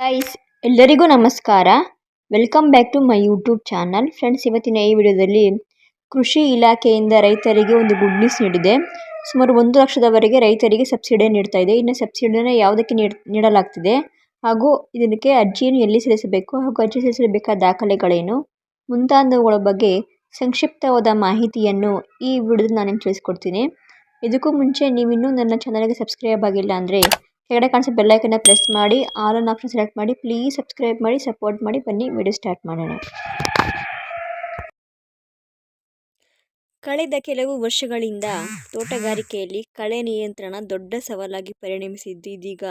Guys, ಎಲ್ಲರಿಗೂ ನಮಸ್ಕಾರ. Welcome back to my YouTube channel. Friends, ಇವತ್ತಿನ ಈ ವಿಡಿಯೋದಲ್ಲಿ ಕೃಷಿ ಇಲಾಖೆಯಿಂದ ರೈತರಿಗೆ ಒಂದು ಗುಡ್ ನ್ಯೂಸ್ ನೀಡಿದೆ. ಸುಮಾರು 1 ಲಕ್ಷದವರೆಗೆ ರೈತರಿಗೆ ಸಬ್ಸಿಡಿ ನೀಡ್ತಾ ಇದೆ. ಇನ್ನು ಸಬ್ಸಿಡಿನ ಯಾವುದಕ್ಕೆ ನೀಡಲಾಗ್ತಿದೆ ಹಾಗೂ ಇದಕ್ಕೆ ಅರ್ಜಿಯನ್ನು ಎಲ್ಲಿ ಸಲ್ಲಿಸಬೇಕು ಹಾಗೂ ಅರ್ಜಿ ಸಲ್ಲಿಸಲು ಬೇಕಾದ ದಾಖಲೆಗಳೇನು ಮುಂತಾದವುಗಳ ಬಗ್ಗೆ ಸಂಕ್ಷಿಪ್ತವಾದ ಮಾಹಿತಿಯನ್ನು ಈ ವಿಡಿಯೋದಲ್ಲಿ ನಾನು ತಿಳಿಸ್ಕೊಡ್ತೀನಿ. ಇದಕ್ಕೂ ಮುಂಚೆ ನೀವಿನ್ನೂ ನನ್ನ ಚಾನಲ್ಗೆ ಸಬ್ಸ್ಕ್ರೈಬ್ ಆಗಿಲ್ಲ ಅಂದರೆ ಕೆಳಗಡೆ ಕಾಣಿಸೋ ಬೆಲ್ಲೈಕನ್ನ ಪ್ರೆಸ್ ಮಾಡಿ ಆಲ್ ಆನ್ ಆಪ್ಷನ್ ಸೆಲೆಕ್ಟ್ ಮಾಡಿ. ಪ್ಲೀಸ್ ಸಬ್ಸ್ಕ್ರೈಬ್ ಮಾಡಿ, ಸಪೋರ್ಟ್ ಮಾಡಿ. ಬನ್ನಿ ವಿಡಿಯೋ ಸ್ಟಾರ್ಟ್ ಮಾಡೋಣ. ಕಳೆದ ಕೆಲವು ವರ್ಷಗಳಿಂದ ತೋಟಗಾರಿಕೆಯಲ್ಲಿ ಕಳೆ ನಿಯಂತ್ರಣ ದೊಡ್ಡ ಸವಾಲಾಗಿ ಪರಿಣಮಿಸಿದ್ದು, ಇದೀಗ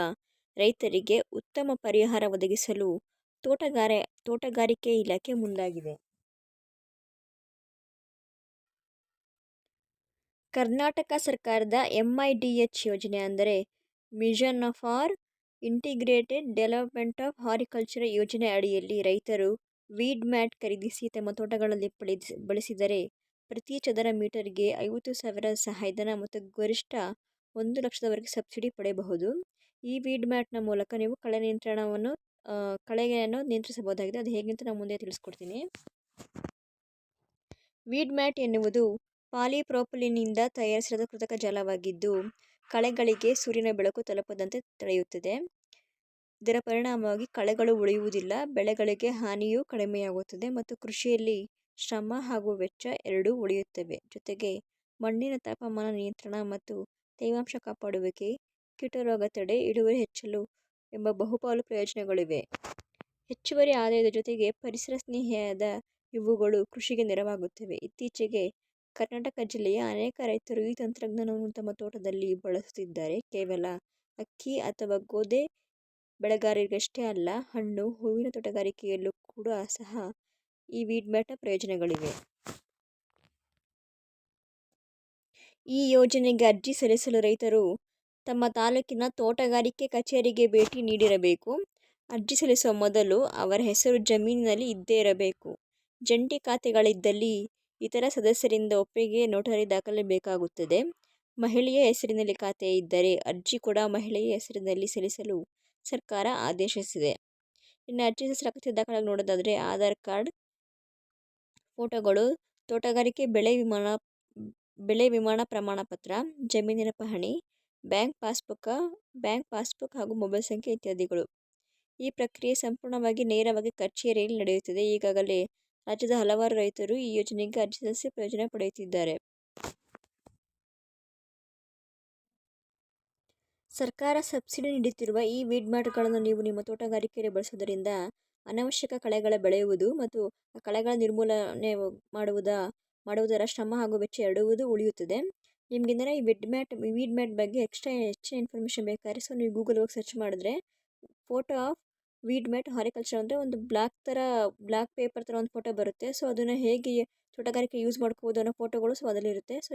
ರೈತರಿಗೆ ಉತ್ತಮ ಪರಿಹಾರ ಒದಗಿಸಲು ತೋಟಗಾರಿಕೆ ಇಲಾಖೆ ಮುಂದಾಗಿದೆ. ಕರ್ನಾಟಕ ಸರ್ಕಾರದ MIDH ಯೋಜನೆ ಅಂದರೆ mission for integrated development of horticulture ಯೋಜನೆ ಅಡಿಯಲ್ಲಿ ರೈತರು ವೀಡ್ ಮ್ಯಾಟ್ ಖರೀದಿಸಿ ತಮ್ಮ ತೋಟಗಳಲ್ಲಿ ಬಳಸಿದರೆ ಪ್ರತಿ ಚದರ ಮೀಟರ್ಗೆ 50,000 ಸಹಾಯಧನ ಮತ್ತು ಗರಿಷ್ಠ 1 ಲಕ್ಷದವರೆಗೆ ಸಬ್ಸಿಡಿ ಪಡೆಯಬಹುದು. ಈ ವೀಡ್ ಮ್ಯಾಟ್ನ ಮೂಲಕ ನೀವು ಕಳೆಯನ್ನು ನಿಯಂತ್ರಿಸಬಹುದಾಗಿದೆ. ಅದು ಹೇಗೆ ಅಂತ ನಾನು ಮುಂದೆ ತಿಳಿಸ್ಕೊಡ್ತೀನಿ. ವೀಡ್ ಮ್ಯಾಟ್ ಎನ್ನುವುದು ಪಾಲಿಪ್ರೋಪಿಲೀನ್ನಿಂದ ತಯಾರಿಸಿದ ಕೃತಕ ಜಾಲವಾಗಿದ್ದು, ಕಳೆಗಳಿಗೆ ಸೂರ್ಯನ ಬೆಳಕು ತಲುಪದಂತೆ ತಡೆಯುತ್ತದೆ. ಇದರ ಪರಿಣಾಮವಾಗಿ ಕಳೆಗಳು ಉಳಿಯುವುದಿಲ್ಲ, ಬೆಳೆಗಳಿಗೆ ಹಾನಿಯೂ ಕಡಿಮೆಯಾಗುತ್ತದೆ ಮತ್ತು ಕೃಷಿಯಲ್ಲಿ ಶ್ರಮ ಹಾಗೂ ವೆಚ್ಚ ಎರಡೂ ಉಳಿಯುತ್ತವೆ. ಜೊತೆಗೆ ಮಣ್ಣಿನ ತಾಪಮಾನ ನಿಯಂತ್ರಣ ಮತ್ತು ತೇವಾಂಶ ಕಾಪಾಡುವಿಕೆ, ಕೀಟರೋಗ ತಡೆ, ಇಳುವರಿ ಹೆಚ್ಚಲು ಎಂಬ ಬಹುಪಾಲು ಪ್ರಯೋಜನಗಳಿವೆ. ಹೆಚ್ಚುವರಿ ಆದಾಯದ ಜೊತೆಗೆ ಪರಿಸರ ಸ್ನೇಹಿಯಾದ ಇವುಗಳು ಕೃಷಿಗೆ ನೆರವಾಗುತ್ತವೆ. ಇತ್ತೀಚೆಗೆ ಕರ್ನಾಟಕ ಜಿಲ್ಲೆಯ ಅನೇಕ ರೈತರು ಈ ತಂತ್ರಜ್ಞಾನವನ್ನು ತಮ್ಮ ತೋಟದಲ್ಲಿ ಬಳಸುತ್ತಿದ್ದಾರೆ. ಕೇವಲ ಅಕ್ಕಿ ಅಥವಾ ಗೋಧಿ ಬೆಳೆಗಾರರಿಗಷ್ಟೇ ಅಲ್ಲ, ಹಣ್ಣು, ಹೂವಿನ ತೋಟಗಾರಿಕೆಯಲ್ಲೂ ಕೂಡ ಸಹ ಈ ವೀಡ್ ಮ್ಯಾಟ್ನ ಪ್ರಯೋಜನಗಳಿವೆ. ಈ ಯೋಜನೆಗೆ ಅರ್ಜಿ ಸಲ್ಲಿಸಲು ರೈತರು ತಮ್ಮ ತಾಲೂಕಿನ ತೋಟಗಾರಿಕೆ ಕಚೇರಿಗೆ ಭೇಟಿ ನೀಡಿರಬೇಕು. ಅರ್ಜಿ ಸಲ್ಲಿಸುವ ಮೊದಲು ಅವರ ಹೆಸರು ಜಮೀನಿನಲ್ಲಿ ಇದ್ದೇ ಇರಬೇಕು. ಜಂಟಿ ಖಾತೆಗಳಿದ್ದಲ್ಲಿ ಇತರ ಸದಸ್ಯರಿಂದ ಒಪ್ಪಿಗೆ, ನೋಟರಿ ದಾಖಲೆ ಬೇಕಾಗುತ್ತದೆ. ಮಹಿಳೆಯ ಹೆಸರಿನಲ್ಲಿ ಖಾತೆ ಇದ್ದರೆ ಅರ್ಜಿ ಕೂಡ ಮಹಿಳೆಯ ಹೆಸರಿನಲ್ಲಿ ಸಲ್ಲಿಸಲು ಸರ್ಕಾರ ಆದೇಶಿಸಿದೆ. ಇನ್ನು ಅರ್ಜಿ ಸಲ್ಲಿಸಲು ಅಗತ್ಯ ದಾಖಲೆ ನೋಡೋದಾದರೆ ಆಧಾರ್ ಕಾರ್ಡ್, ಫೋಟೋಗಳು, ತೋಟಗಾರಿಕೆ ಬೆಳೆ ವಿಮಾ ಪ್ರಮಾಣ ಪತ್ರ, ಜಮೀನಿನ ಪಹಣಿ, ಬ್ಯಾಂಕ್ ಪಾಸ್ಬುಕ್ ಹಾಗೂ ಮೊಬೈಲ್ ಸಂಖ್ಯೆ ಇತ್ಯಾದಿಗಳು. ಈ ಪ್ರಕ್ರಿಯೆ ಸಂಪೂರ್ಣವಾಗಿ ನೇರವಾಗಿ ಕಚೇರಿಯಲ್ಲಿ ನಡೆಯುತ್ತದೆ. ಈಗಾಗಲೇ ರಾಜ್ಯದ ಹಲವಾರು ರೈತರು ಈ ಯೋಜನೆಗೆ ಅರ್ಜಿ ಸಲ್ಲಿಸಿ ಪ್ರಯೋಜನ ಪಡೆಯುತ್ತಿದ್ದಾರೆ. ಸರ್ಕಾರ ಸಬ್ಸಿಡಿ ನೀಡುತ್ತಿರುವ ಈ ವೀಡ್ ಮ್ಯಾಟ್ಗಳನ್ನು ನೀವು ನಿಮ್ಮ ತೋಟಗಾರಿಕೆಯಲ್ಲಿ ಬಳಸುವುದರಿಂದ ಅನವಶ್ಯಕ ಕಳೆಗಳ ಬೆಳೆಯುವುದು ಮತ್ತು ಆ ಕಳೆಗಳ ನಿರ್ಮೂಲನೆ ಮಾಡುವುದರ ಶ್ರಮ ಹಾಗೂ ವೆಚ್ಚ ಎರಡೂ ಉಳಿಯುತ್ತದೆ. ನಿಮಗೇನಾರ ಈ ವೀಡ್ ಮ್ಯಾಟ್ ಬಗ್ಗೆ ಹೆಚ್ಚಿನ ಇನ್ಫಾರ್ಮೇಷನ್ ಬೇಕಾದ್ರೆ ನೀವು ಗೂಗಲ್ ಹೋಗಿ ಸರ್ಚ್ ಮಾಡಿದ್ರೆ ಫೋಟೋ ಆಫ್ ವೀಡ್ ಮ್ಯಾಟ್ ಹಾರಿಕಲ್ಚರ್ ಅಂದರೆ ಒಂದು ಬ್ಲಾಕ್ ಪೇಪರ್ ಥರ ಒಂದು ಫೋಟೋ ಬರುತ್ತೆ. ಸೊ ಅದನ್ನು ಹೇಗೆ ತೋಟಗಾರಿಕೆ ಯೂಸ್ ಮಾಡ್ಕೋಬೋದು ಅನ್ನೋ ಫೋಟೋಗಳು ಸೊ ಅದರಲ್ಲಿರುತ್ತೆ. ಸೊ